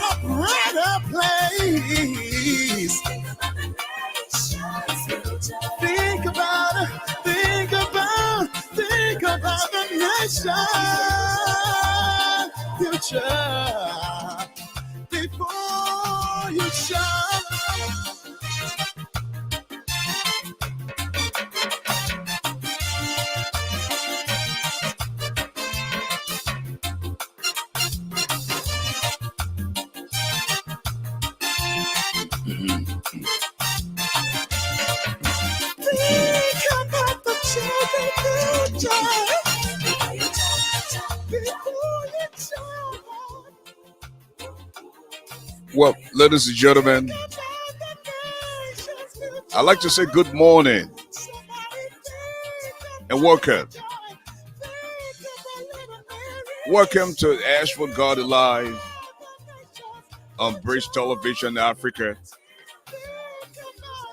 a brighter place. Think about it, think about the nation future before you shine. Think about the children future before you shine. Well, ladies and gentlemen, I'd like to say good morning and welcome. Welcome to ASHFORD GARLEY Live on Bridge Television Africa,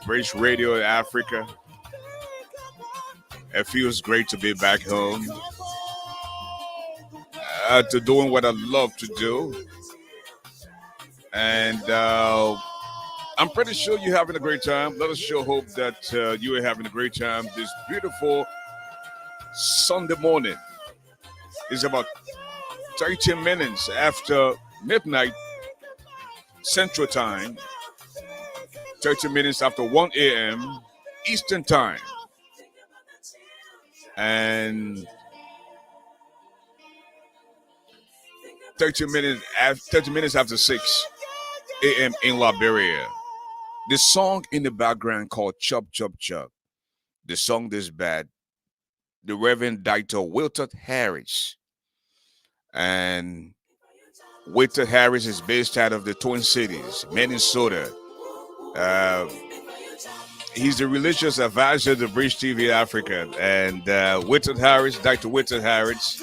Bridge Radio Africa. It feels great to be back home, to doing what I love to do. And I'm pretty sure you're having a great time. Let us sure hope that you are having a great time this beautiful Sunday morning. It's about 30 minutes after midnight Central Time, 30 minutes after 1 a.m. Eastern Time, and 30 minutes after 6 a.m. in Liberia. The song in the background called Chop Chop Chop. The song this bad. The Reverend Dr. Wilton Harris. And Wilton Harris is based out of the Twin Cities, Minnesota. He's the religious advisor to Bridge TV Africa. And Wilton Harris, Dr. Wilton Harris,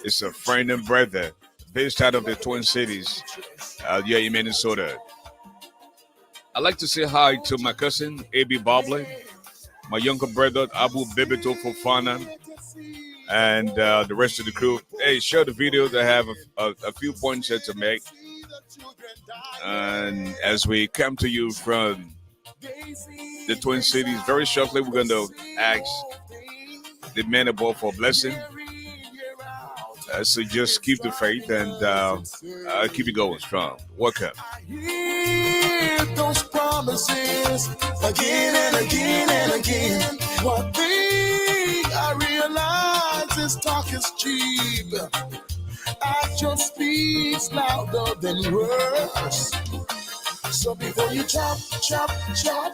is a friend and brother based out of the Twin Cities here in Minnesota. I'd like to say hi to my cousin, A.B. Bobley, my younger brother, Abu Bebito Fofana, and the rest of the crew. Hey, share the videos. I have a few points here to make. And as we come to you from the Twin Cities, very shortly, we're going to ask the men above for a blessing. So just keep the faith and keep it going strong. Welcome. I hear those promises again and again and again. One thing I realize is talk is cheap. Action speaks louder than words. So before you chop, chop, chop,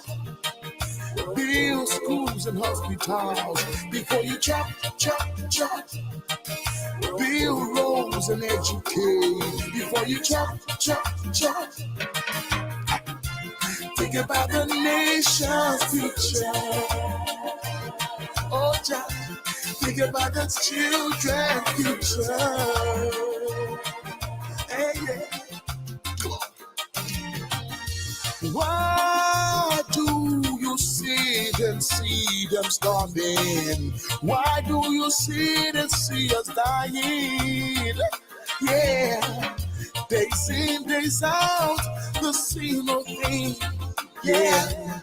build schools and hospitals. Before you chop, chop, chop, build roads and educate. Before you chop, chop, chop, think about the nation's future. Oh, Jah, think about the children's future. Hey, yeah. Come on. Why do you sit and see them starving? Why do you sit and see us dying? Yeah, days in, days out, the same old thing. Yeah,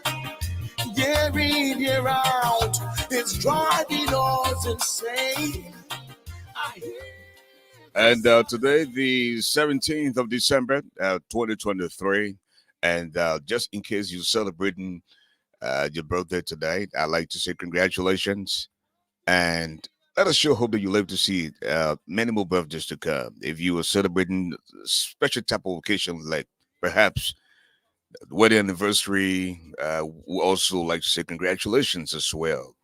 year in, year out, it's driving us insane. And today, the 17th of December, 2023. And just in case you're celebrating your birthday today, I'd like to say congratulations. And let us sure hope that you live to see many more birthdays to come. If you are celebrating special type of occasions, like perhaps the wedding anniversary, we also like to say congratulations as well.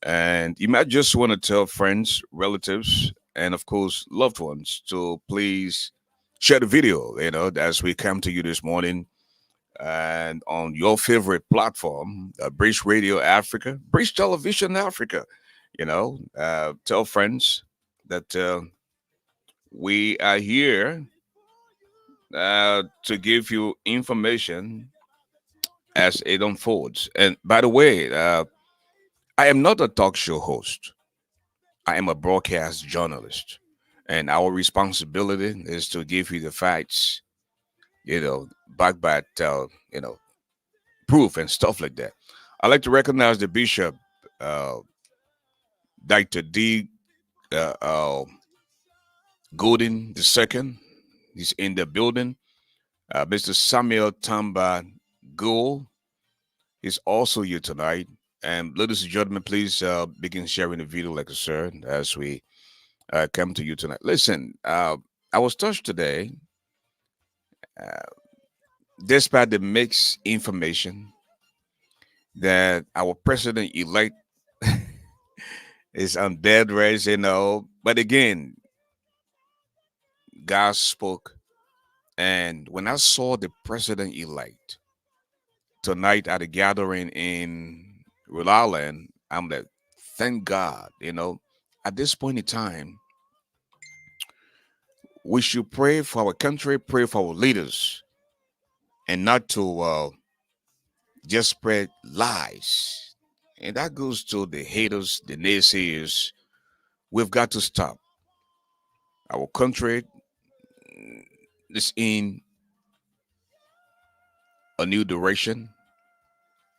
And you might just want to tell friends, relatives, and of course, loved ones to please share the video, as we come to you this morning and on your favorite platform, Bridge Radio Africa, Bridge Television Africa. Tell friends that we are here to give you information as it unfolds. And by the way, I am not a talk show host. I am a broadcast journalist. And our responsibility is to give you the facts back by proof and stuff like that. I'd like to recognize the bishop, uh, Dr. D. Uh, uh, Golden II. He's in the building. Mr. Samuel Tamba Gould is also here tonight. And ladies and gentlemen, please begin sharing the video like a sir as we come to you tonight. Listen, I was touched today, uh, despite the mixed information that our president elect is on bed rest, But again, God spoke. And when I saw the president elect tonight at a gathering in Rhode Island, I'm like, thank God, At this point in time, we should pray for our country, pray for our leaders, and not to just spread lies. And that goes to the haters, the naysayers. We've got to stop. Our country is in a new direction,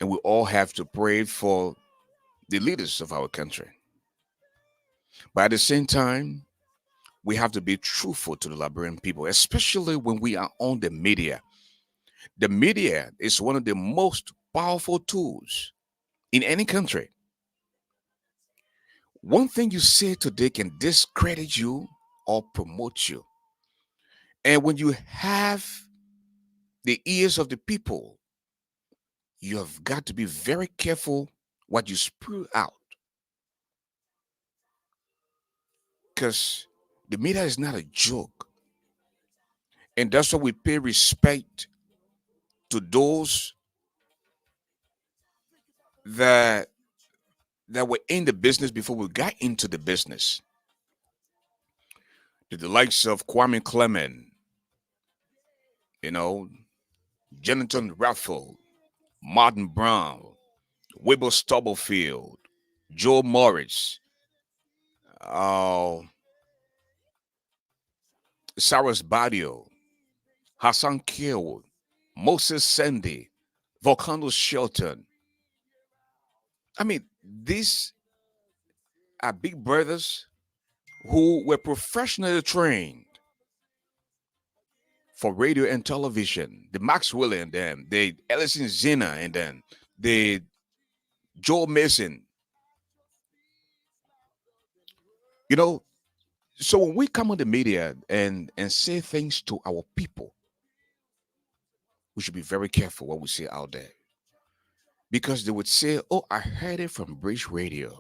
and we all have to pray for the leaders of our country. But at the same time, we have to be truthful to the Liberian people, especially when we are on the media. The media is one of the most powerful tools in any country. One thing you say today can discredit you or promote you. And when you have the ears of the people, you have got to be very careful what you spew out. Because the media is not a joke. And that's why we pay respect to those that were in the business before we got into the business. The likes of Kwame Clement, you know, Jonathan Raffle, Martin Brown, Wilbur Stubblefield, Joe Morris, uh, Cyrus Badio, Hassan Kirwood, Moses Sandy, Volcano Shelton. I mean, these are big brothers who were professionally trained for radio and television. The Max Willie and them, the Ellison Zena and then the Joe Mason. You know, so when we come on the media and say things to our people, we should be very careful what we say out there. Because they would say, oh, I heard it from Bridge Radio.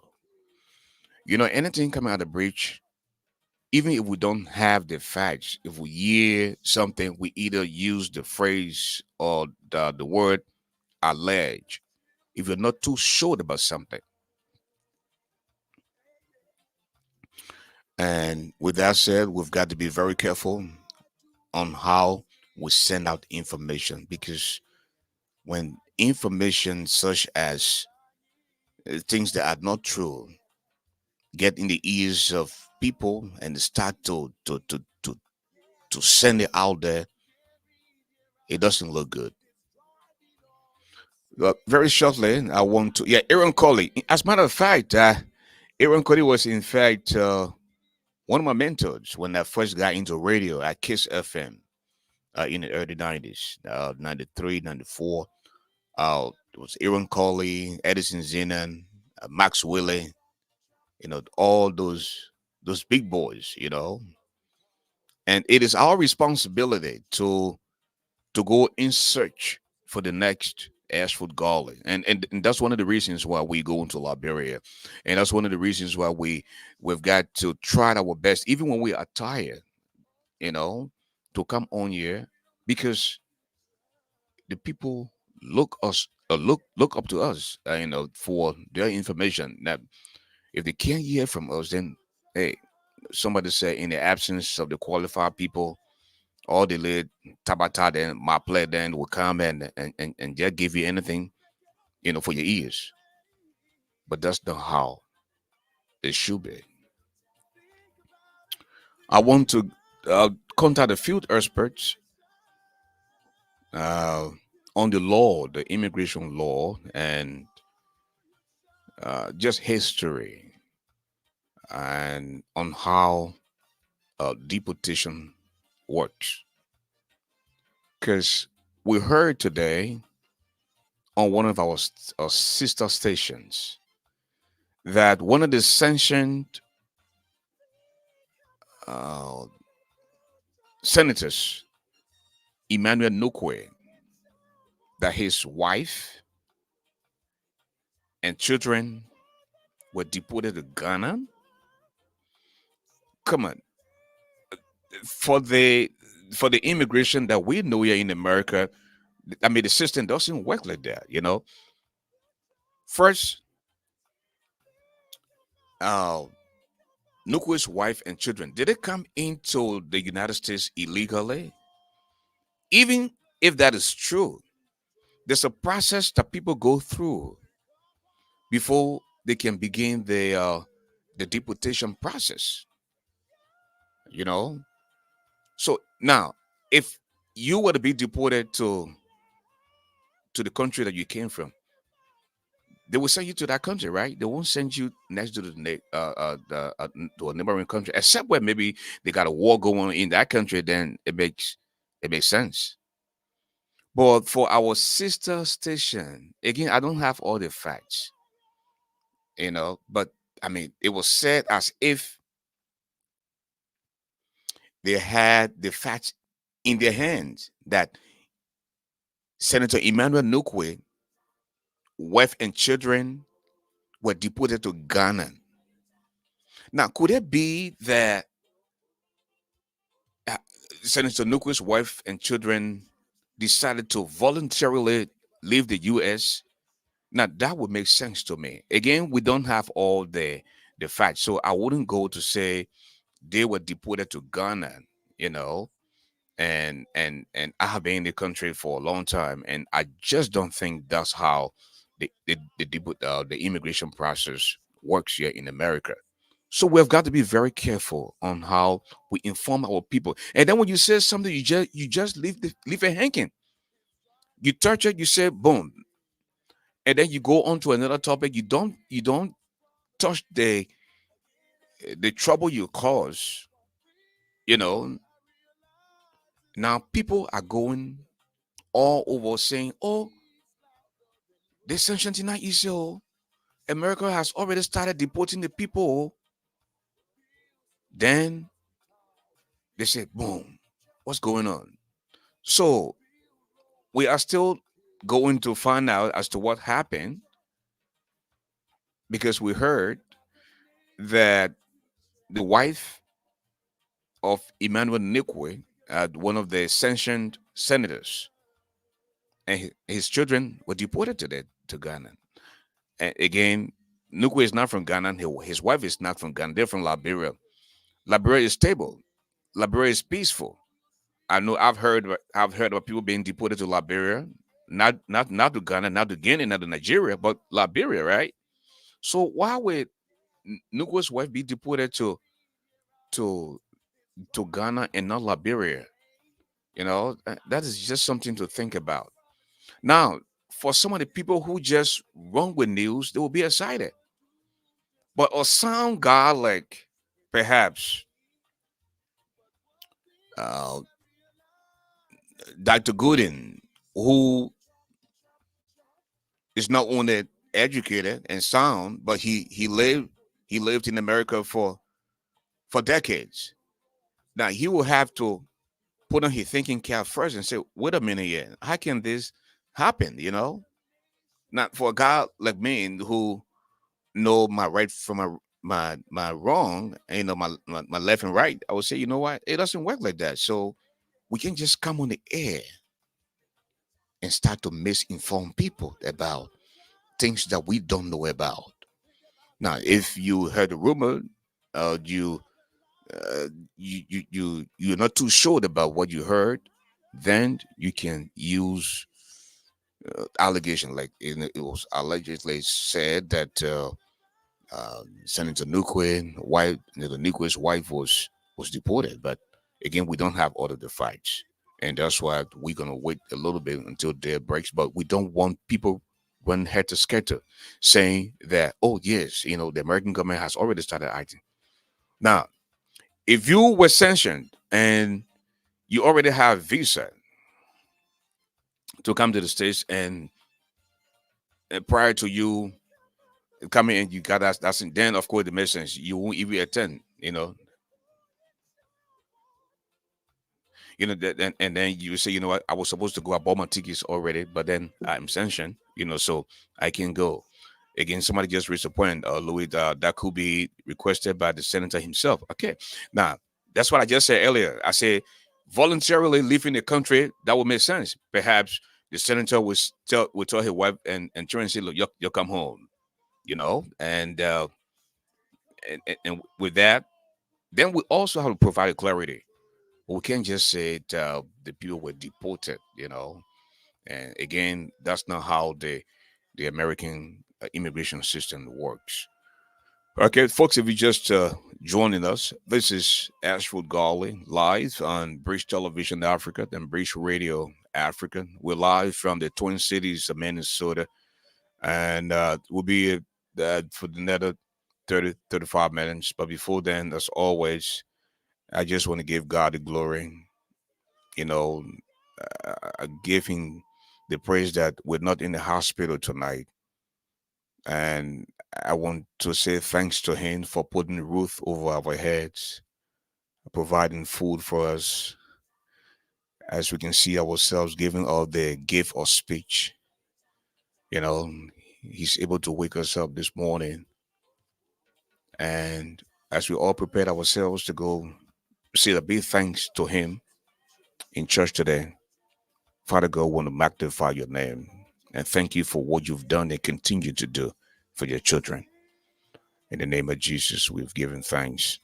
Anything coming out of Bridge, even if we don't have the facts, if we hear something, we either use the phrase or the word allege. If you're not too sure about something. And with that said, we've got to be very careful on how we send out information, because when information such as things that are not true get in the ears of people and they start to send it out there, it doesn't look good. Very shortly, I want to, Aaron Coley. As a matter of fact, Aaron Coley was in fact one of my mentors when I first got into radio at Kiss FM in the early 90s, 93, 94. It was Aaron Coley, Edison Zenon, Max Willie, all those big boys, And it is our responsibility to go in search for the next ASHFORD Garley. And that's one of the reasons why we go into Liberia. And that's one of the reasons why we've got to try our best, even when we are tired, to come on here, because the people look up to us, for their information. Now, if they can't hear from us, then hey, somebody said in the absence of the qualified people, all the lead tabata then my play then will come and just give you anything, for your ears. But that's not how it should be. I want to contact a field experts uh, on the law, the immigration law, and just history, and on how deportation works. Because we heard today on one of our sister stations that one of the sanctioned uh, senators, Emmanuel Nukwe, that his wife and children were deported to Ghana. Come on, for the immigration that we know here in America, I mean the system doesn't work like that. First, uh, Nukwe's wife and children, did they come into the United States illegally? Even if that is true, there's a process that people go through before they can begin the deportation process. You know, so now if you were to be deported to the country that you came from, they will send you to that country, right? They won't send you next to to a neighboring country, except where maybe they got a war going on in that country. Then it makes sense. But for our sister station, again, I don't have all the facts, but I mean, it was said as if they had the facts in their hands that Senator Emmanuel Nukwe, wife and children were deported to Ghana. Now, could it be that uh, Senator Nukwe's wife and children decided to voluntarily leave the U.S.? Now, that would make sense to me. Again, we don't have all the facts, so I wouldn't go to say they were deported to Ghana, you know, and I have been in the country for a long time, and I just don't think that's how the immigration process works here in America. So we've got to be very careful on how we inform our people. And then when you say something, you just leave it hanging. You touch it, you say boom, and then you go on to another topic. You don't touch the trouble you cause. You know, now people are going all over saying, "Oh, this sanction is not easy. Oh, America has already started deporting the people." Then they say, "Boom, what's going on?" So we are still going to find out as to what happened because we heard that the wife of Emmanuel Nikwe, one of the sanctioned senators, and his children were deported to Ghana. And again, Nukwe is not from Ghana. His wife is not from Ghana. They're from Liberia. Liberia is stable. Liberia is peaceful. I know I've heard about people being deported to Liberia, not to Ghana, not to Guinea, not to Nigeria, but Liberia, right? So why would Nukwe's wife be deported to to Ghana and not Liberia? That is just something to think about. Now, for some of the people who just run with news, they will be excited. But a sound guy like perhaps uh, Dr. Gooden, who is not only educated and sound, but he lived in America for decades. Now he will have to put on his thinking cap first and say, "Wait a minute, here, how can this happen?" Not for a guy like me who know my right from my wrong, and my left and right. I would say, you know what, it doesn't work like that. So we can just come on the air and start to misinform people about things that we don't know about. Now, if you heard a rumor, uh, you uh, you're not too sure about what you heard, then you can use allegation like it was allegedly said that Senator Nukwe, wife, Nukwe's wife was deported. But again, we don't have all of the facts. And that's why we're going to wait a little bit until day breaks. But we don't want people run head to scatter saying that, oh, yes, the American government has already started acting. Now, if you were sanctioned and you already have visa to come to the States, and prior to you coming in, you got that's then of course the makes sense. You won't even attend, and then you say, what, I was supposed to go. I bought my tickets already, but then I'm sanctioned, so I can go. Again, somebody just raised a point, Louis, that could be requested by the senator himself. Okay, now that's what I just said earlier. I said voluntarily leaving the country, that would make sense. Perhaps the senator would tell his wife and try and say, look, you'll come home, and with that, then we also have to provide clarity. We can't just say the people were deported, And again, that's not how the American immigration system works. Okay, folks, if you just joining us, this is ASHFORD GARLEY live on Bridge Television Africa and Bridge Radio Africa. We're live from the Twin Cities of Minnesota, and we'll be for the another 35 minutes. But before then, as always, I just want to give God the glory, you know, giving the praise that we're not in the hospital tonight. And I want to say thanks to Him for putting a roof over our heads, providing food for us, as we can see ourselves giving all the gift of speech. You know, He's able to wake us up this morning. And as we all prepared ourselves to go say a big thanks to Him in church today, Father God, want to magnify your name and thank you for what you've done and continue to do for your children. In the name of Jesus, we've given thanks.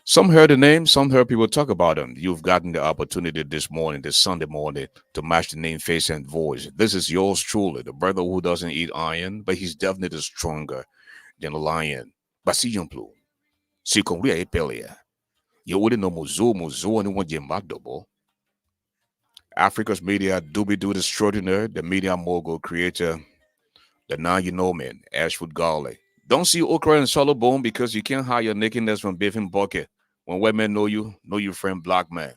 Some heard the name, some heard people talk about him. You've gotten the opportunity this morning, this Sunday morning, to match the name, face, and voice. This is yours truly, the brother who doesn't eat iron, but he's definitely stronger than a lion. Basijumplu, si kongria epelia. You wouldn't know muzu and one jembadobo. Africa's media doobie doo extraordinaire, the media mogul creator, the now you know man, ASHFORD GARLEY. Don't see okra and solo bone because you can't hide your nakedness from beefing bucket. When white men know you friend black man.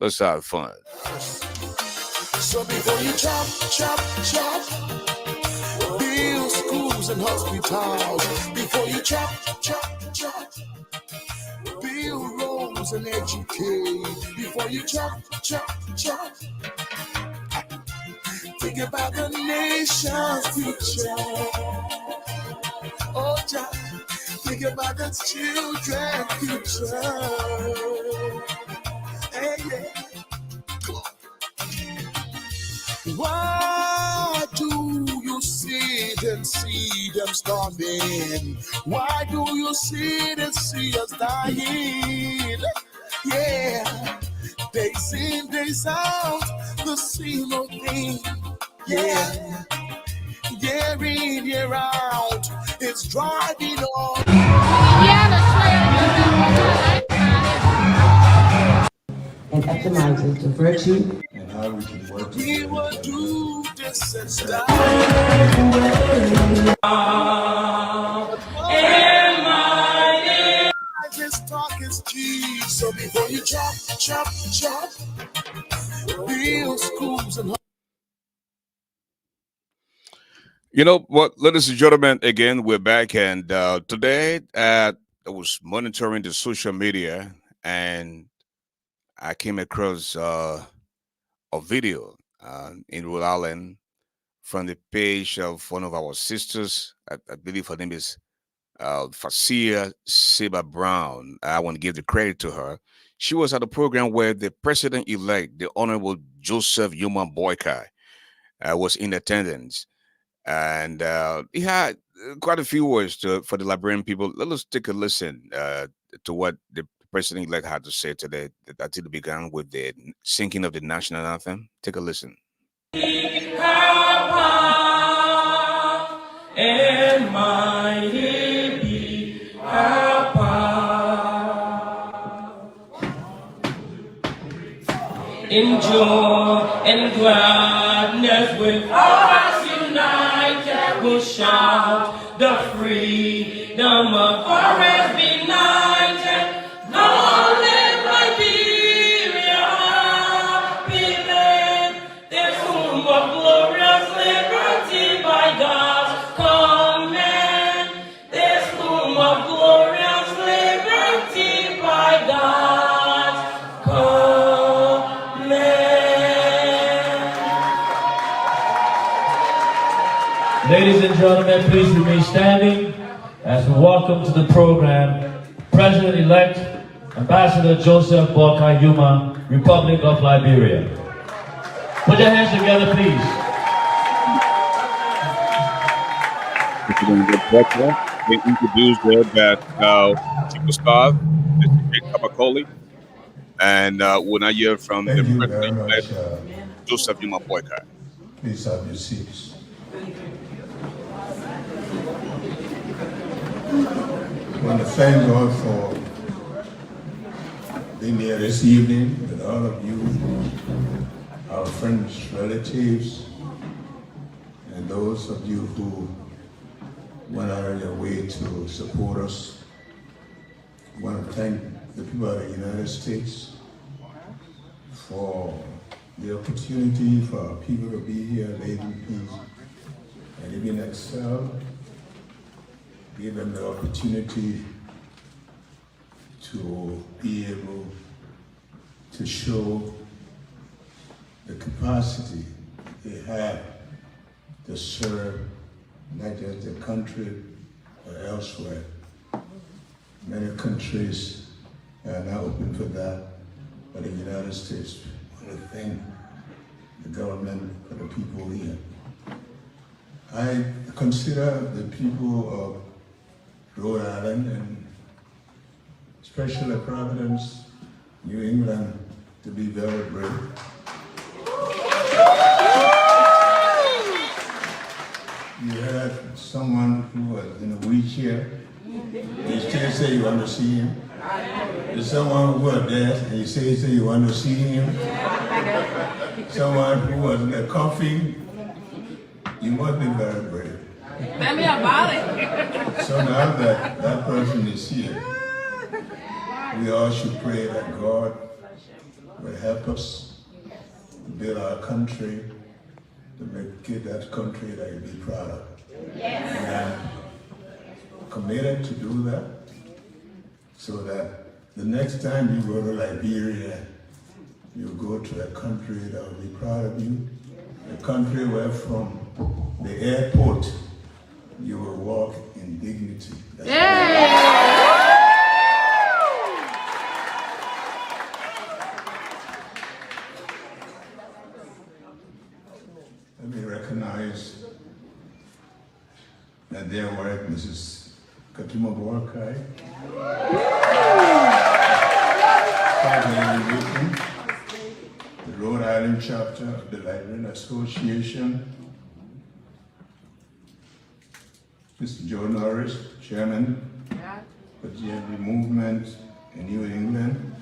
Let's have fun. So before you chop, build schools and hospitals. Before you chop, build roads and educate. Before you chop, think about the nation's future. Oh, Jah, think about the children's future. Hey, yeah. Why do you sit and see them storming? Why do you sit and see us dying? Yeah, days in, days out, the same old thing. Yeah, year in, year out, it's driving on. And epitomizes the virtue And how we can work together. We will do this and stop. This talk is cheap, so before you chop, build schools and. You know what, ladies and gentlemen, again, we're back. And today I was monitoring the social media and I came across a video in Rhode Island from the page of one of our sisters. I believe her name is Fasia Seba Brown. I want to give the credit to her. She was at a program where the president-elect, the Honorable Joseph Yuma Boykai, was in attendance. And he had quite a few words for the Liberian people. Let us take a listen to what the president-elect had to say today. That it began with the singing of the national anthem. Take a listen. And mighty be our power. in joy and gladness, with our hearts united, we'll shout the freedom of our rest benighted. Long live Liberia, happy land, this home of glorious liberty by God's command. This home of glorious liberty by God's command. Ladies and gentlemen, please remain standing as we welcome to the program President-elect Ambassador Joseph Boakai Yuma, Republic of Liberia. Put your hands together, please. We introduced there that Chief of Staff, Mr. Jake Kabakoli, and we'll now hear from the Thank you very much. President-elect Joseph Yuma Boakai. Please have your seats. I want to thank God for being here this evening with all of you, our friends, relatives, and those of you who went out of their way to support us. I want to thank the people of the United States for the opportunity for our people to be here, live in peace, and live in excel. Give them the opportunity to be able to show the capacity they have to serve not just the country but elsewhere. Many countries are now open for that, but the United States, I want to thank the government for the people here. I consider the people of Rhode Island and especially Providence, New England, to be very brave. You had someone who was in a wheelchair, and you still say you want to see him. There's someone who was there, and you say you want to see him. Someone who was in a coffin, you must be very brave. Tell me about it. So now that that person is here, we all should pray that God will help us build our country, to make it that country that you'll be proud of. Yes. And I'm committed to do that so that the next time you go to Liberia, you go to a country that will be proud of you, a country where from the airport you will walk in dignity. Let me recognize that dear wife, Mrs. Katuma Boakai, the Rhode Island chapter of the Liberian Association, Mr. Joe Norris, Chairman of the GMB Movement in New England,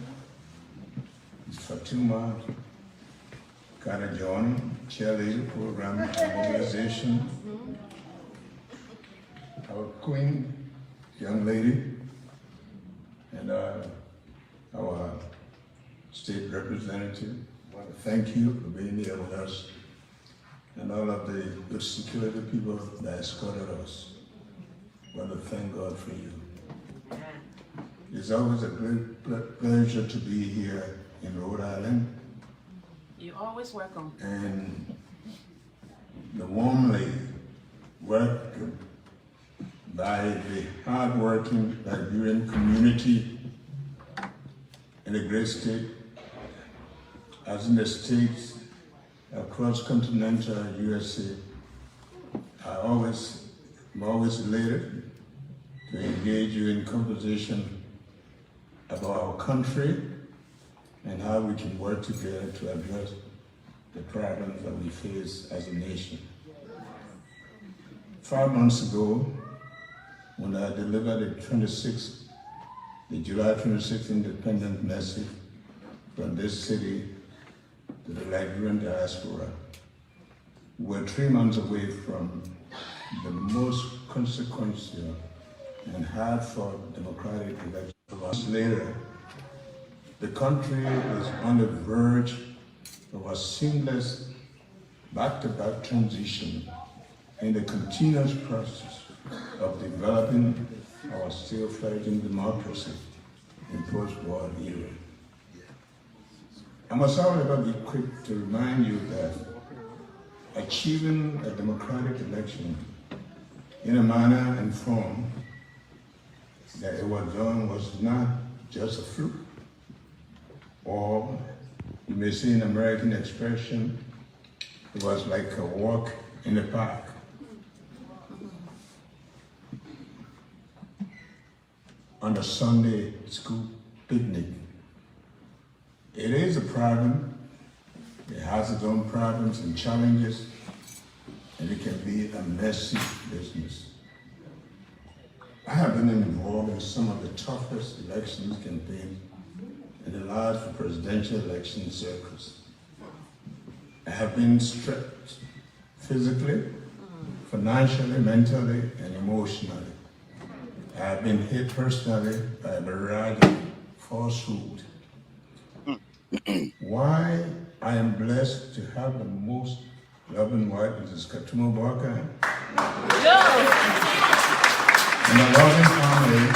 Ms. Fatuma Kana John, Chairlady Program Organization, our Queen, young lady, and our state representative. I want to thank you for being here with us, and all of the good security people that escorted us. I want to thank God for you. It's always a great pleasure to be here in Rhode Island. You're always welcome. And the warmly work by the hard-working Liberian community in the great state, as in the states across continental USA. I'm always elated to engage you in conversation about our country and how we can work together to address the problems that we face as a nation. 5 months ago, when I delivered the July 26th independent message from this city to the Liberian diaspora. We're 3 months away from the most consequential and hard-fought democratic election. Months later, the country is on the verge of a seamless back-to-back transition in the continuous process of developing our still-fledgling democracy in post-war era. I must however be quick to remind you that achieving a democratic election in a manner and form that it was done was not just a fluke, or you may say in American expression, it was like a walk in the park. On a Sunday school picnic. It is a problem. It has its own problems and challenges, and it can be a messy business. I have been involved in some of the toughest elections campaigns in the large presidential election circles. I have been stretched physically, financially, mentally, and emotionally. I have been hit personally by a barrage of falsehood. Why I am blessed to have the most loving wife, Mrs. Katuma Barker, and a loving family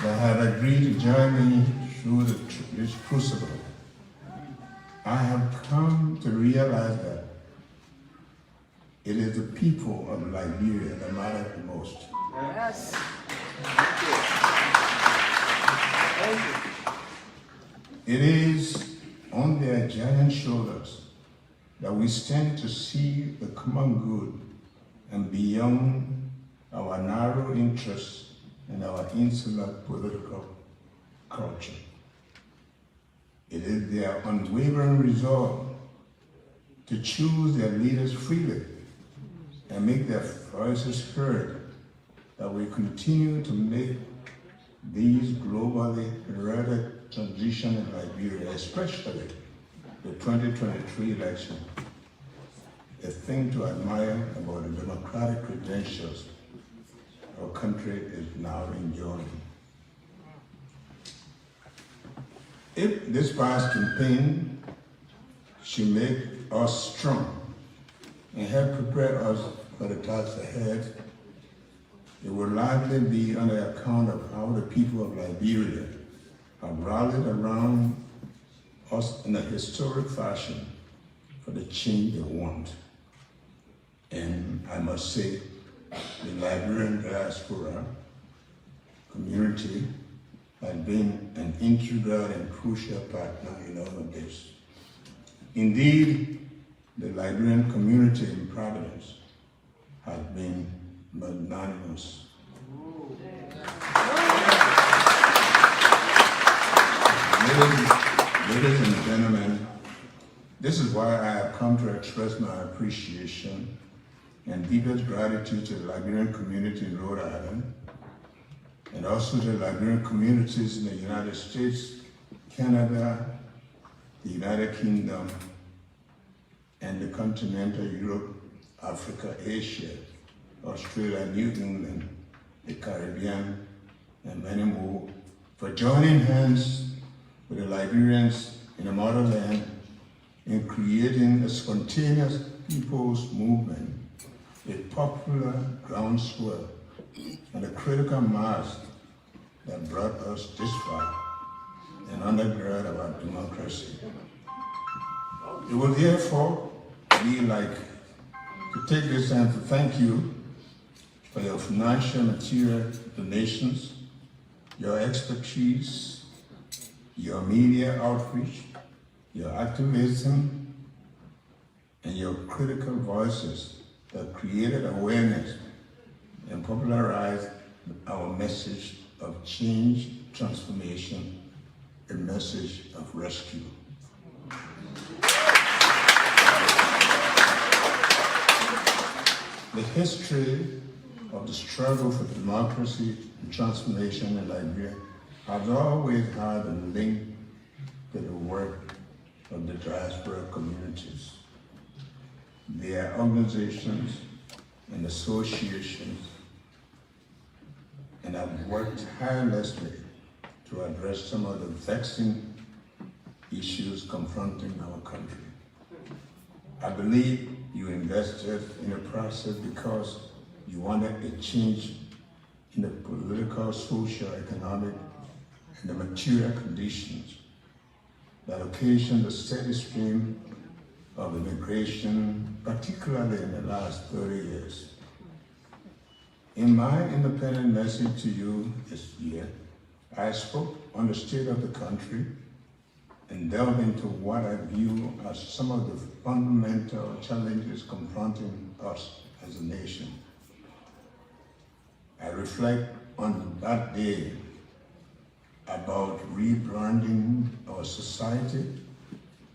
that have agreed to join me through this crucible. I have come to realize that it is the people of Liberia that matter the most. Yes. It is on their giant shoulders that we stand to see the common good and beyond our narrow interests and our insular political culture. It is their unwavering resolve to choose their leaders freely and make their voices heard that we continue to make these globally heralded transition in Liberia, especially the 2023 election, a thing to admire about the democratic credentials our country is now enjoying. If this past campaign should make us strong and help prepare us for the task ahead, it will likely be on the account of how the people of Liberia have rallied around us in a historic fashion for the change they want. And I must say, the Liberian diaspora community has been an integral and crucial partner in all of this. Indeed, the Liberian community in Providence has been magnanimous. Ladies and gentlemen, this is why I have come to express my appreciation and deepest gratitude to the Liberian community in Rhode Island, and also to the Liberian communities in the United States, Canada, the United Kingdom, and the continental Europe, Africa, Asia, Australia, New England, the Caribbean, and many more, for joining hands with the Liberians in the motherland in creating a spontaneous people's movement, a popular groundswell, and a critical mass that brought us this far and undergird our democracy. It will therefore be like to take this time to thank you for your financial and material donations, your expertise, your media outreach, your activism, and your critical voices that created awareness and popularized our message of change, transformation, a message of rescue. The history of the struggle for democracy and transformation in Liberia has always had a link to the work of the diaspora communities. Their organizations and associations, and have worked tirelessly to address some of the vexing issues confronting our country. I believe you invested in the process because you wanted a change in the political, social, economic, and the material conditions that occasioned the steady stream of immigration, particularly in the last 30 years. In my independent message to you this year, I spoke on the state of the country and delved into what I view as some of the fundamental challenges confronting us as a nation. I reflect on that day about rebranding our society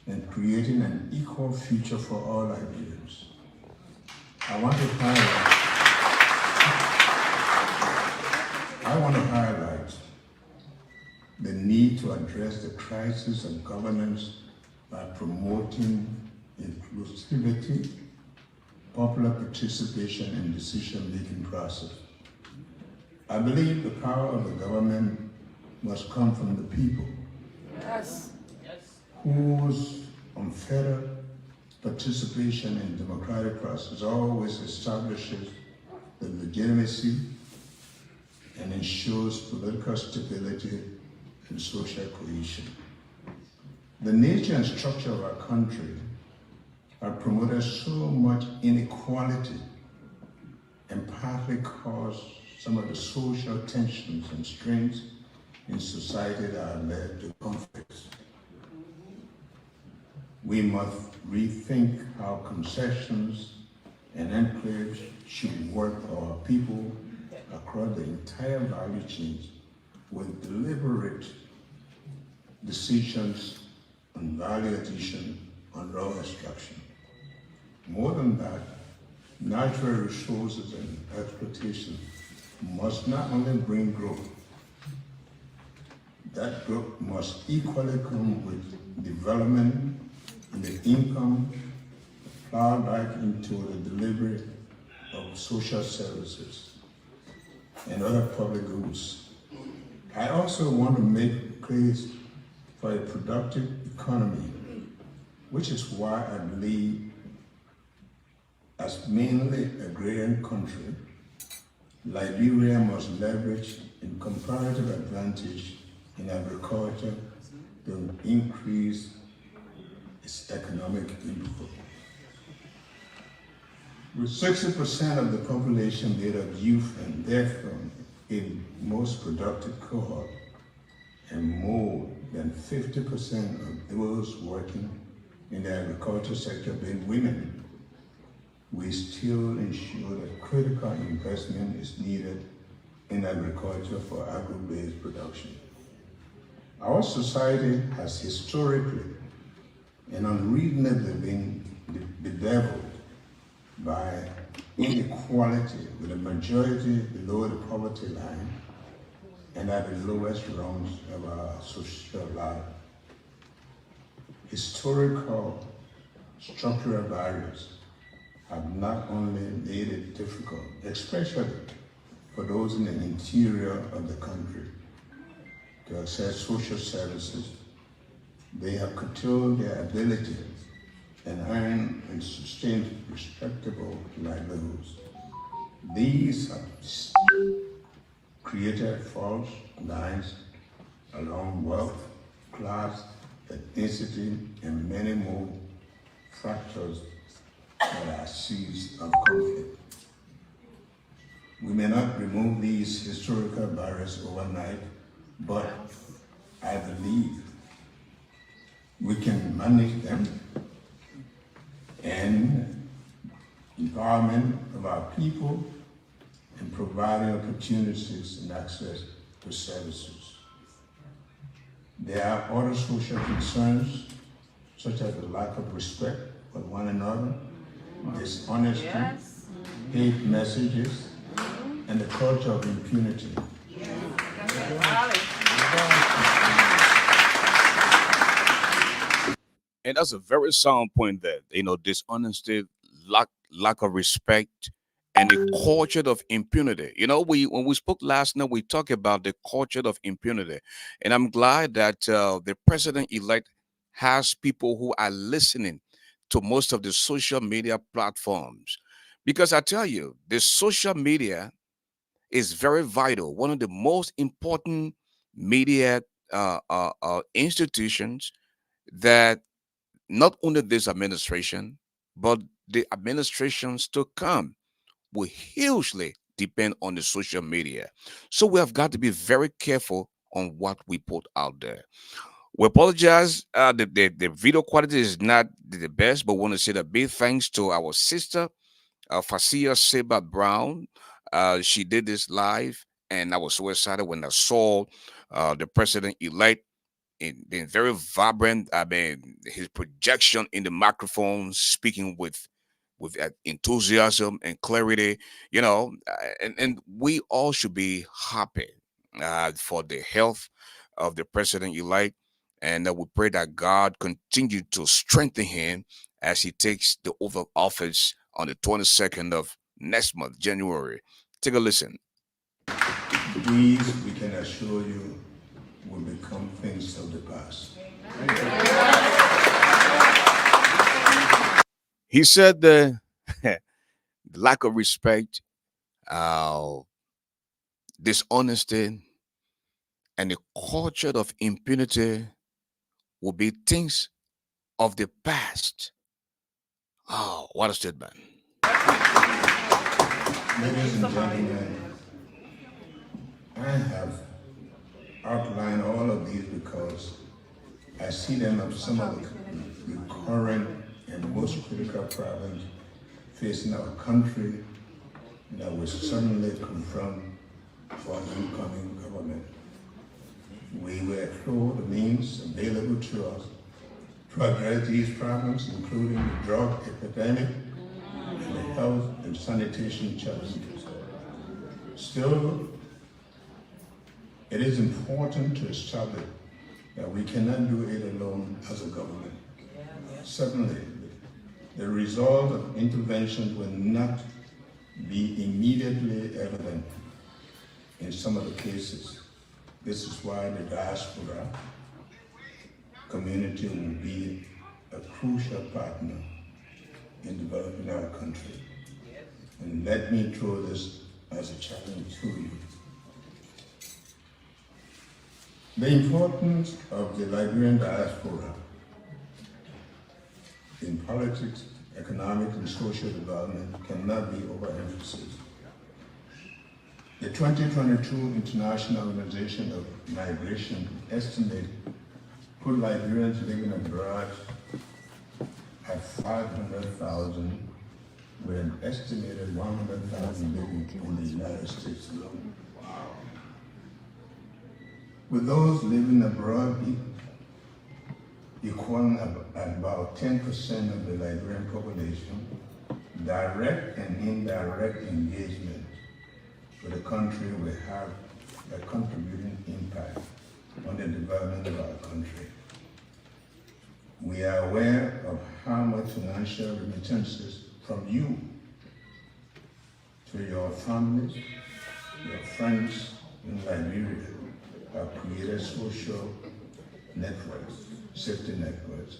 and creating an equal future for all Liberians. I want to highlight the need to address the crisis of governance by promoting inclusivity, popular participation in decision-making process. I believe the power of the government must come from the people. Yes. Whose unfettered participation in democratic process always establishes the legitimacy and ensures political stability and social cohesion. The nature and structure of our country have promoted so much inequality and partly caused some of the social tensions and strains in society that have led to conflicts. We must rethink how concessions and enclaves should work for our people across the entire value chains with deliberate decisions on value addition, on raw extraction. More than that, natural resources and exploitation must not only bring growth, that growth must equally come with development and the income plowed back into the delivery of social services and other public goods. I also want to make a case for a productive economy, which is why I believe, as mainly agrarian country, Liberia must leverage in comparative advantage in agriculture to increase its economic input. With 60% of the population made of youth and therefore a most productive cohort, and more than 50% of those working in the agriculture sector being women, we still ensure that critical investment is needed in agriculture for agro-based production. Our society has historically and unreasonably been bedeviled by inequality, with a majority below the poverty line and at the lowest rungs of our social life. Historical structural barriers have not only made it difficult, especially for those in the interior of the country, to access social services, they have curtailed their ability and earn and sustain respectable livelihoods. These have created false lines along wealth, class, ethnicity, and many more factors that are seeds of conflict. We may not remove these historical barriers overnight, but I believe we can manage them, and empowerment of our people and providing opportunities and access to services. There are other social concerns, such as the lack of respect for one another, dishonesty, hate messages, and the culture of impunity. And that's a very sound point there. Dishonesty, lack of respect, and the culture of impunity. We when we spoke last night, we talked about the culture of impunity, and I'm glad that the president-elect has people who are listening to most of the social media platforms, because I tell you, the social media is very vital. One of the most important media institutions that not only this administration, but the administrations to come will hugely depend on the social media. So we have got to be very careful on what we put out there. We apologize. The video quality is not the best, but want to say a big thanks to our sister, Fasia Seba Brown. She did this live, and I was so excited when I saw the president elect in being very vibrant. I mean, his projection in the microphone, speaking with enthusiasm and clarity. And we all should be happy for the health of the president elect, and we pray that God continue to strengthen him as he takes the oath of office on the 22nd of next month, January. Take a listen. These, we can assure you, will become things of the past. He said the lack of respect, dishonesty, and the culture of impunity will be things of the past. Oh, what a statement. Ladies and gentlemen, I have outlined all of these because I see them as some of the current and most critical problems facing our country that will certainly confront for an incoming government. We will explore the means available to us to address these problems, including the drug epidemic and the health and sanitation challenges. Still, it is important to establish that we cannot do it alone as a government. Certainly, the result of intervention will not be immediately evident in some of the cases. This is why the diaspora community will be a crucial partner in developing our country. And let me throw this as a challenge to you. The importance of the Liberian diaspora in politics, economic, and social development cannot be overemphasized. The 2022 International Organization of Migration estimated put Liberians living abroad at 500,000, with an estimated 100,000 living in the United States alone. Wow. With those living abroad equaling about 10% of the Liberian population, direct and indirect engagement with the country will have a contributing impact on the development of our country. We are aware of how much financial remittances from you to your families, your friends in Liberia have created social networks, safety networks,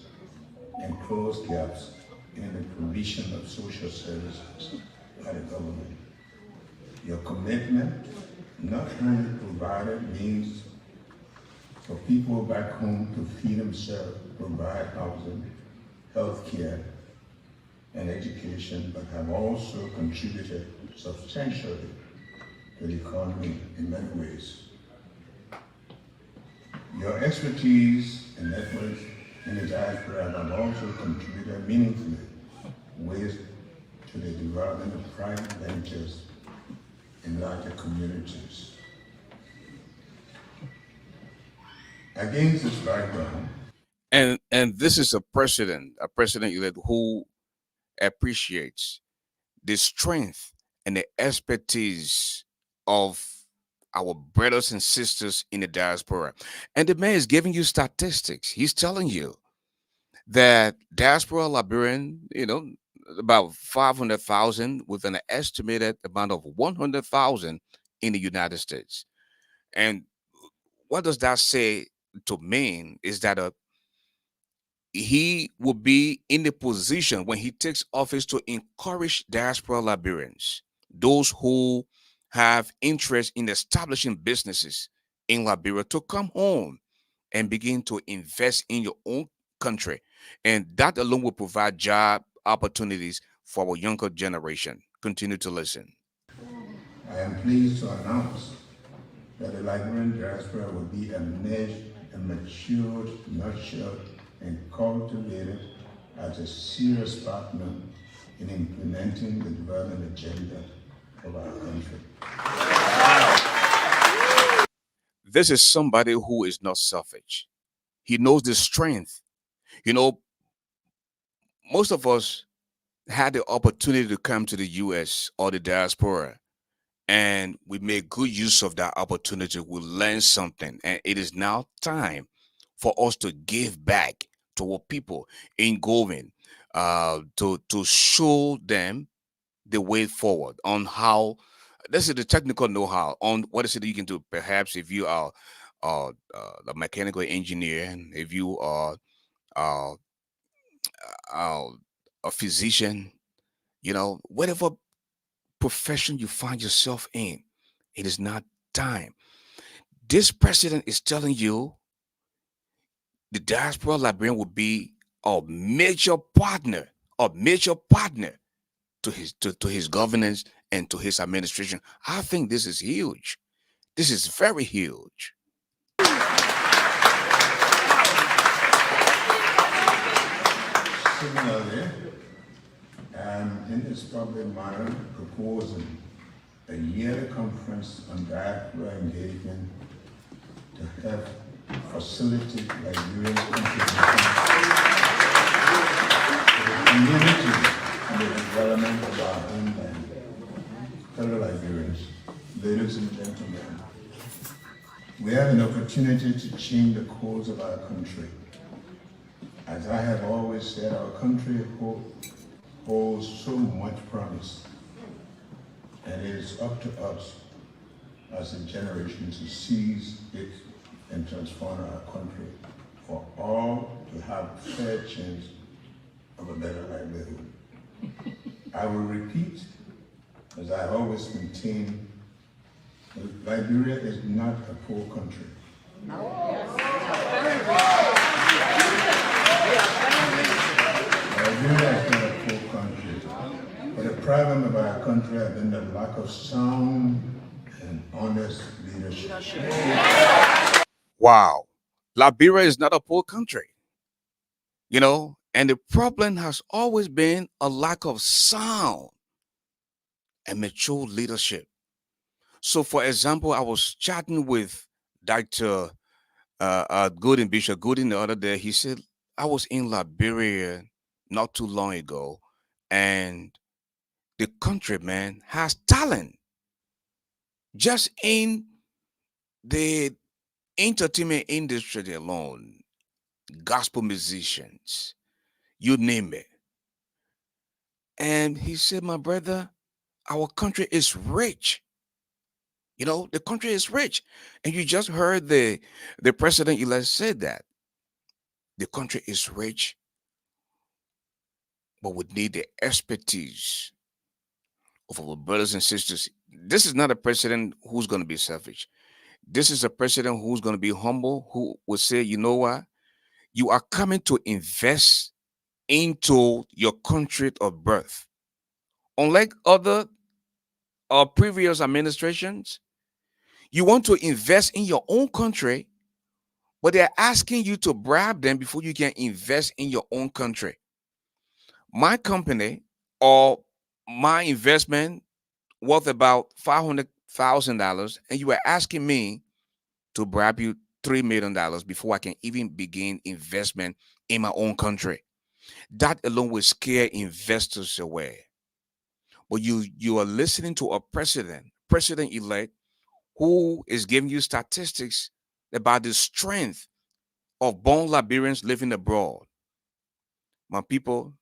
and closed gaps in the provision of social services by the government. Your commitment not only provided means for people back home to feed themselves, provide housing, health care, and education, but have also contributed substantially to the economy in many ways. Your expertise and networks in the diaspora have also contributed meaningfully ways to the development of private ventures in larger communities. Against this background, And this is a president elect who appreciates the strength and the expertise of our brothers and sisters in the diaspora. And the man is giving you statistics. He's telling you that diaspora Liberian, about 500,000 with an estimated amount of 100,000 in the United States. And what does that say to mean is that he will be in the position when he takes office to encourage diaspora Liberians, those who have interest in establishing businesses in Liberia, to come home and begin to invest in your own country. And that alone will provide job opportunities for our younger generation. Continue to listen. I am pleased to announce that the Liberian diaspora will be enmeshed and matured, nurtured, and cultivated as a serious partner in implementing the development agenda of our country. This is somebody who is not selfish. He knows the strength. You know, most of us had the opportunity to come to the US or the diaspora, and we made good use of that opportunity. We learned something, and it is now time for us to give back to our people in going, to show them the way forward on how. This is the technical know-how on what is it you can do. Perhaps if you are a mechanical engineer, and if you are uh, uh, a physician, whatever profession you find yourself in, it is not time. This president is telling you the diaspora Liberian will be a major partner to his governance and to his administration. I think this is huge. This is very huge. Similarly, in this public manner proposing a yearly conference on diaspora engagement to help facilitate Liberian contribution to the community and the development of our homeland. Fellow Liberians, ladies and gentlemen, we have an opportunity to change the course of our country. As I have always said, our country holds so much promise, and it is up to us as a generation to seize it and transform our country for all to have a fair chance of a better livelihood. I will repeat, as I always maintain, Liberia is not a poor country. Liberia is not a poor country, but the problem of our country has been the lack of sound and honest leadership. Wow. Liberia is not a poor country. And the problem has always been a lack of sound and mature leadership. So, for example, I was chatting with Dr. Gooden, Bishop Gooden, the other day. He said, I was in Liberia not too long ago, and the country, man, has talent. Just in the entertainment industry alone, gospel musicians, you name it. And he said, my brother, our country is rich. The country is rich. And you just heard the president-elect said that. The country is rich, but we need the expertise of our brothers and sisters. This is not a president who's going to be selfish. This is a president who's going to be humble, who will say, you know what? You are coming to invest into your country of birth. Unlike other previous administrations, you want to invest in your own country, but they're asking you to bribe them before you can invest in your own country. My company or my investment worth about $500,000, and you are asking me to bribe you $3 million before I can even begin investment in my own country. That alone will scare investors away. But you are listening to a president-elect, who is giving you statistics about the strength of born Liberians living abroad. My people,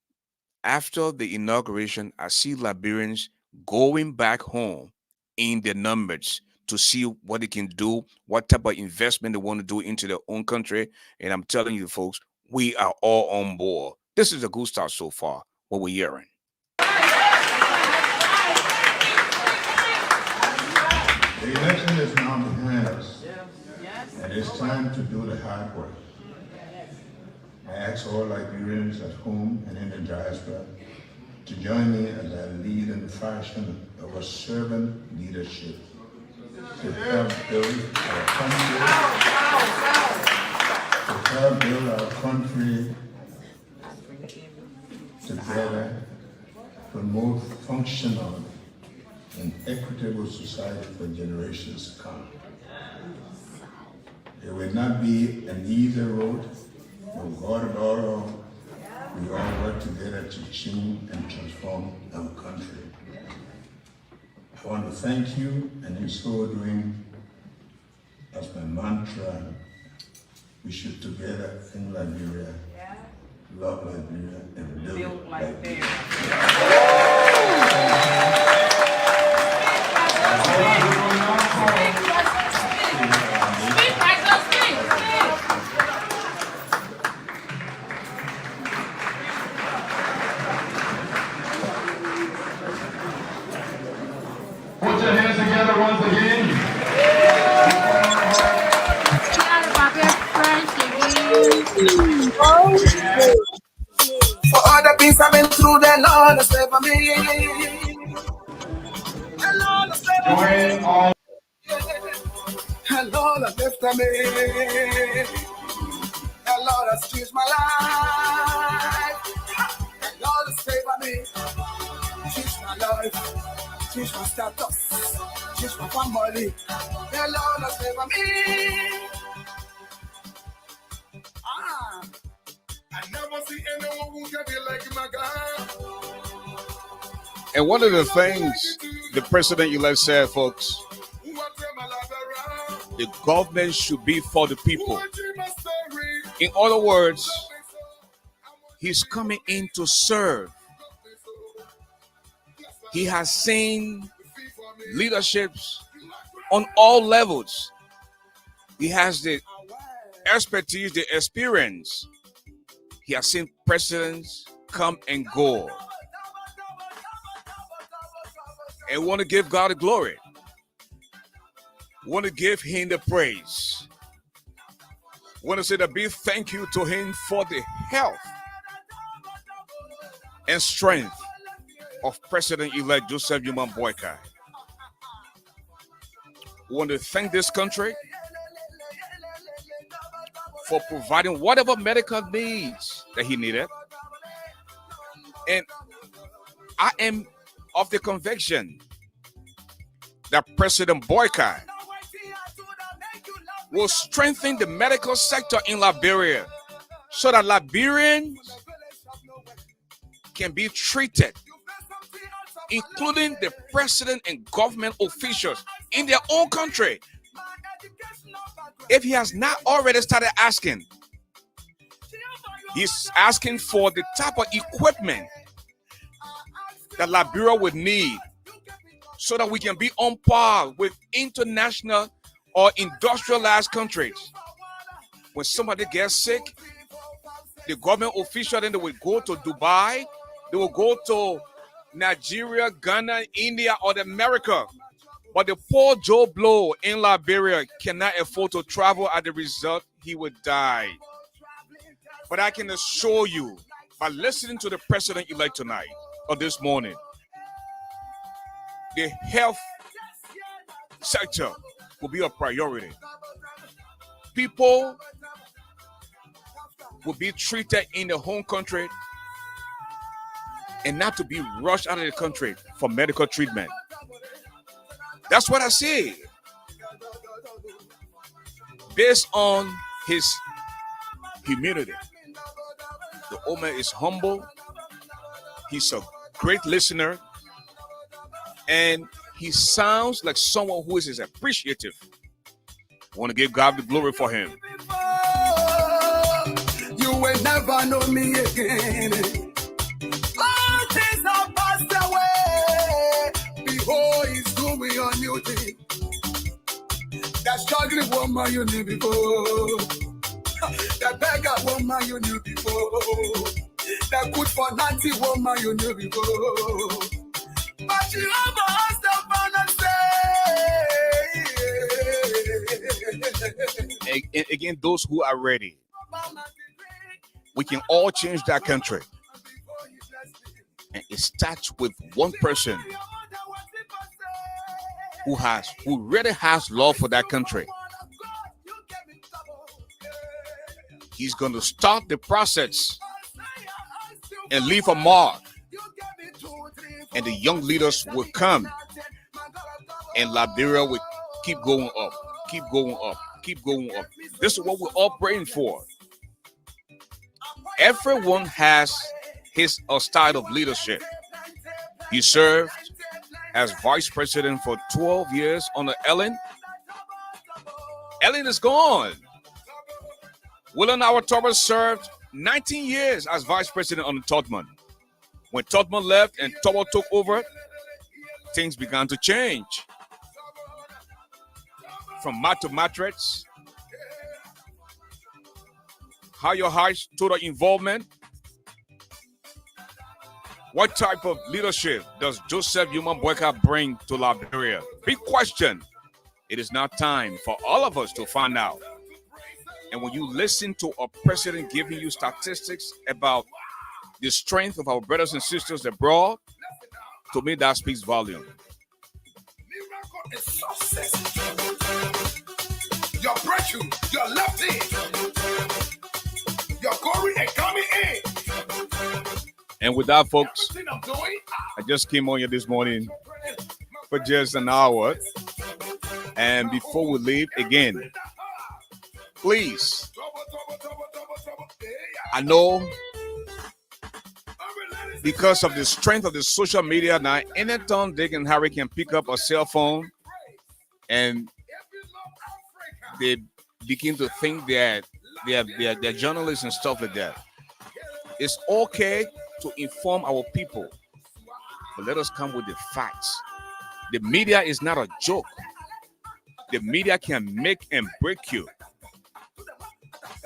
after the inauguration, I see Liberians going back home in their numbers to see what they can do, what type of investment they want to do into their own country. And I'm telling you, folks, we are all on board. This is a good start so far, what we're hearing. The election is now behind us, and it's time to do the hard work. I ask all Liberians at home and in the diaspora to join me as I lead in the fashion of a servant leadership to help build our country together, promote functional and equitable society for generations to come. It will not be an easy road, but God of all, we all work together to change and transform our country. I want to thank you, and in so doing, as my mantra, we should together think Liberia, love Liberia, and build Liberia. Put your hands together once again. For all the things I've been through, the Lord has never me. The Lord has never Join all. The Lord has lifted me. The Lord has changed my life. The Lord has favored me. Changed my life. Changed my status. Changed my family. The Lord has favored me. I never see anyone who can be like my God. And one of the things the president-elect said, folks, the government should be for the people. In other words, he's coming in to serve. He has seen leaderships on all levels. He has the expertise, the experience. He has seen presidents come and go. And want to give God the glory. Want to give him the praise. Want to say a big thank you to him for the health and strength of President-elect Joseph Human Boyka. Want to thank this country for providing whatever medical needs that he needed. And I am of the conviction that President Boyka will strengthen the medical sector in Liberia so that Liberians can be treated, including the president and government officials in their own country. If he has not already started asking, he's asking for the type of equipment that Liberia would need so that we can be on par with international or industrialized countries. When somebody gets sick, the government official, then they will go to Dubai, they will go to Nigeria, Ghana, India, or America. But the poor Joe Blow in Liberia cannot afford to travel. As a result, he would die. But I can assure you, by listening to the president-elect tonight or this morning, the health sector will be a priority. People will be treated in their home country and not to be rushed out of the country for medical treatment. That's what I see. Based on his humility, the old man is humble. He's a great listener. And he sounds like someone who is appreciative. I want to give God the glory for him. You will never know me again. All things are passed away. Behold, he's doing a new thing. That struggling woman you knew before. That beggar woman you knew before. That good for nothing woman you knew before. But you have a husband and say. Again, those who are ready, we can all change that country. And it starts with one person who really has love for that country. He's going to start the process and leave a mark. And the young leaders will come. And Liberia will keep going up, keep going up, keep going up. This is what we're all praying for. Everyone has his style of leadership. He served as vice president for 12 years under Ellen. Ellen is gone. William Howard Thomas served 19 years as vice president under Todman. When Todman left and Tobo took over, things began to change. From mat to matrix, higher heights, total involvement. What type of leadership does Joseph Human Boyka bring to Liberia? Big question. It is now time for all of us to find out. And when you listen to a president giving you statistics about the strength of our brothers and sisters abroad, to me that speaks volume. Your breakthrough, your left in, your glory and coming in. And with that, folks, I just came on here this morning for just an hour. And before we leave again, please, I know because of the strength of the social media now, anytime Dick and Harry can pick up a cell phone and they begin to think that they're journalists and stuff like that. It's okay to inform our people, but let us come with the facts. The media is not a joke. The media can make and break you.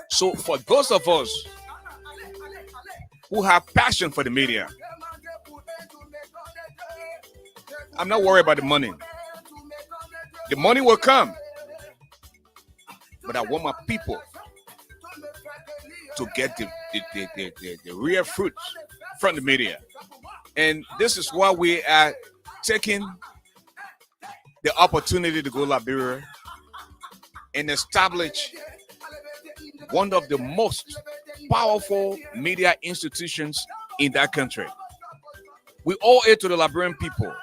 So for those of us who have passion for the media, I'm not worried about the money. The money will come. But I want my people to get the real fruits from the media. And this is why we are taking the opportunity to go to Liberia and establish one of the most powerful media institutions in that country. We owe it to the Liberian people.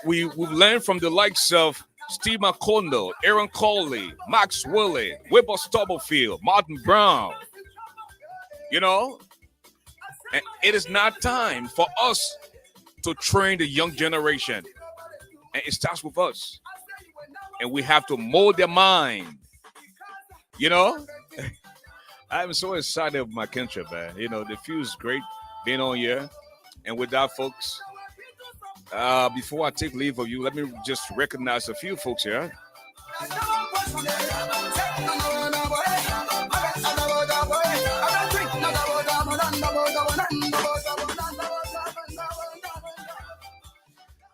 We've learned from the likes of Steve McConnell, Aaron Coley, Max Willey, Wilbur Stubblefield, Martin Brown. You know, and it is now time for us to train the young generation. And it starts with us. And we have to mold their mind. You know, I'm so excited of my country, man. You know, the feels great being on here. And with that, folks, before I take leave of you, let me just recognize a few folks here.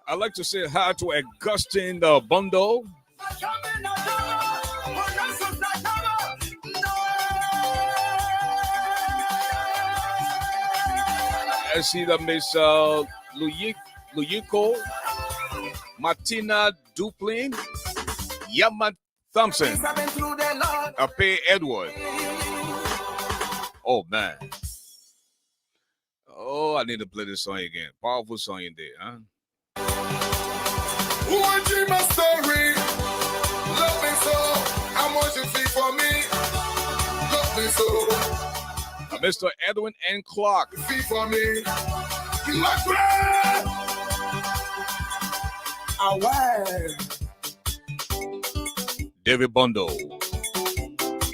I'd like to say hi to Augustine Bondo. I see that Miss Luyiko, Martina Duplin, Yaman Thompson, Ape Edward. Oh, man. Oh, I need to play this song again. Powerful song in there, huh? Who would dream a story? Love me so. How much you feel for me? Love me so. Mr. Edwin N. Clark. Feel for me. You like bread. Away. David Bondo.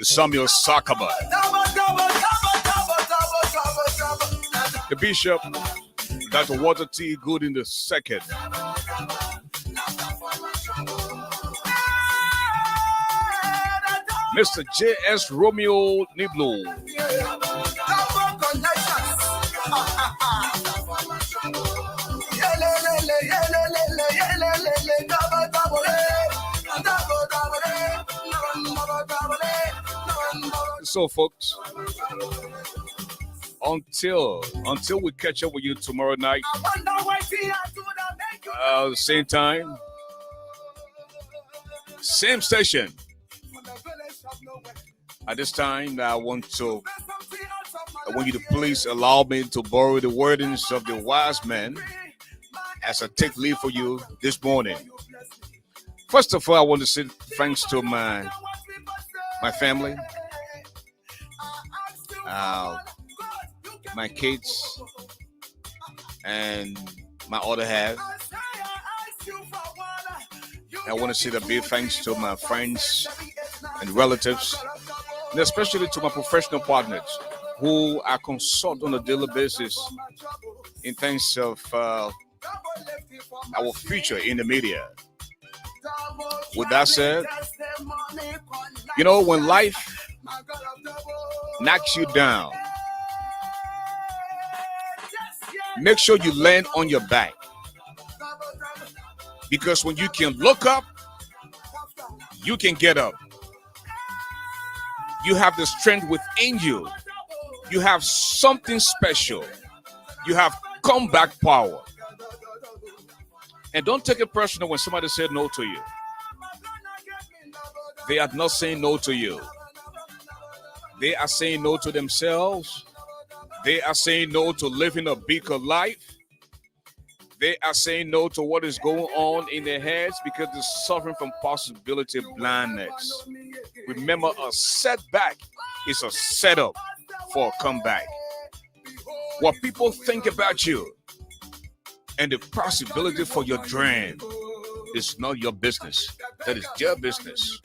Samuel Sakaba. Bishop, Dr. Walter T. Good in the second. Mr. J.S. Romeo Niblo. So, folks, until we catch up with you tomorrow night, same time, same station. At this time, I want you to please allow me to borrow the wordings of the wise man as I take leave for you this morning. First of all, I want to say thanks to my family, my kids, and my other half. I want to say a big thanks to my friends and relatives, and especially to my professional partners who I consult on a daily basis in terms of our future in the media. With that said, you know, when life knocks you down, make sure you land on your back. Because when you can look up, you can get up. You have the strength within you. You have something special. You have comeback power. And don't take it personal when somebody said no to you. They are not saying no to you. They are saying no to themselves. They are saying no to living a bigger life. They are saying no to what is going on in their heads because they're suffering from possibility blindness. Remember, a setback is a setup for a comeback. What people think about you and the possibility for your dream is not your business. That is their business.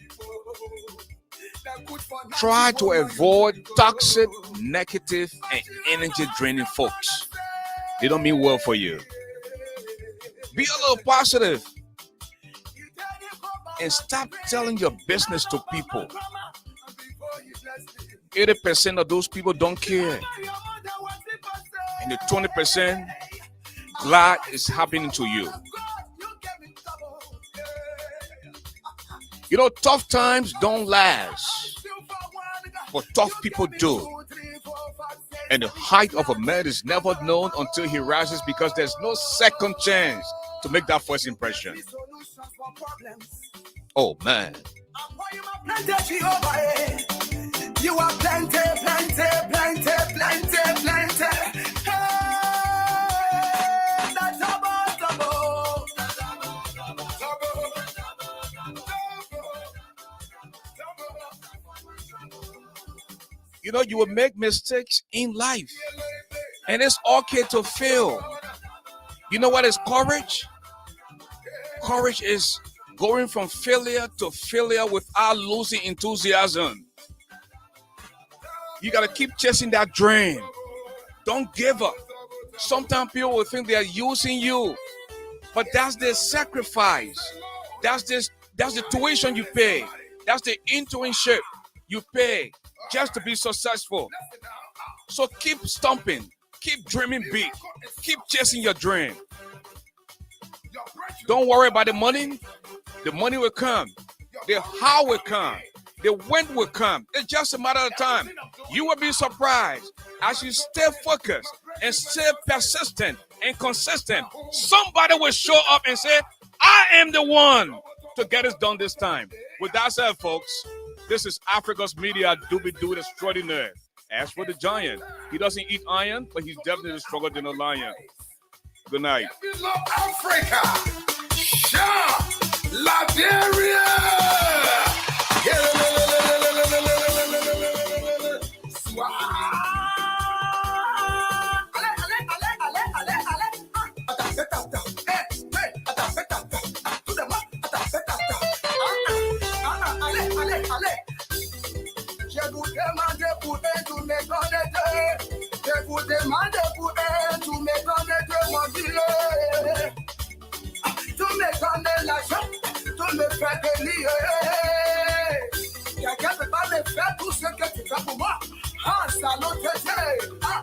Try to avoid toxic, negative, and energy-draining folks. They don't mean well for you. Be a little positive and stop telling your business to people. 80% of those people don't care. And the 20% glad it's happening to you. You know, tough times don't last, but tough people do. And the height of a man is never known until he rises, because there's no second chance to make that first impression. Oh, man. You are plenty, plenty, plenty, plenty, plenty. You know, you will make mistakes in life, and it's okay to fail. You know what is courage? Courage is going from failure to failure without losing enthusiasm. You got to keep chasing that dream. Don't give up. Sometimes people will think they are using you, but that's the sacrifice. That's the tuition you pay. That's the internship you pay just to be successful. So keep stomping, keep dreaming big, keep chasing your dream. Don't worry about the money. The money will come. The how will come. The when will come. It's just a matter of time. You will be surprised as you stay focused and stay persistent and consistent. Somebody will show up and say, I am the one to get it done this time. With that said, folks, this is Africa's media doobie-doo extraordinaire. As for the giant, he doesn't eat iron, but he's definitely stronger than a lion. Good night. Africa, Liberia. Je vous demande pour aider tous mes connaîtres. Je vous demande pour aider. donner l'argent, tout me fait délire. Quelqu'un peut pas me faire tout ce que tu fais pour moi. Ah, ça l'autre, ah,